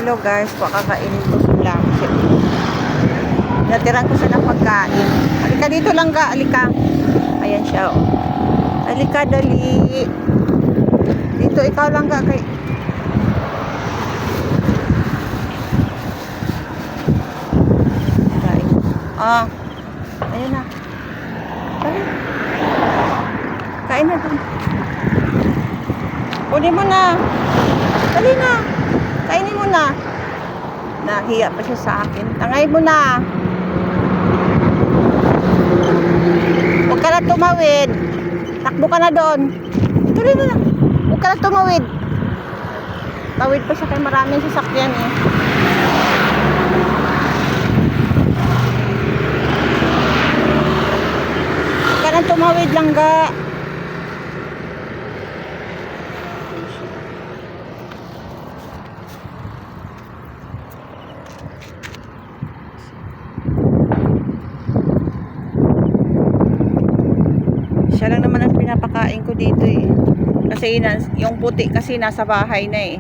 Hello guys, pakakainin ko sila. Natiran ko siya ng pagkain. Halika dito lang ga, halika. Ayan siya oh. Halika dali. Dito ikaw lang ga kay. Kain. Ah. Ayun na. Dali. Kain na dun. Kunin mo na. Dali na. Kainin mo na. Nahiya pa siya sa akin. Tangay mo na. Huwag ka na tumawid. Takbo ka na doon. Tuloy na lang. Huwag ka na tumawid. Tawid pa siya kay maraming sasakyan eh. Huwag ka na tumawid lang ga. Siya lang naman ang pinapakain ko dito eh. Kasi yung puti kasi nasa bahay na eh.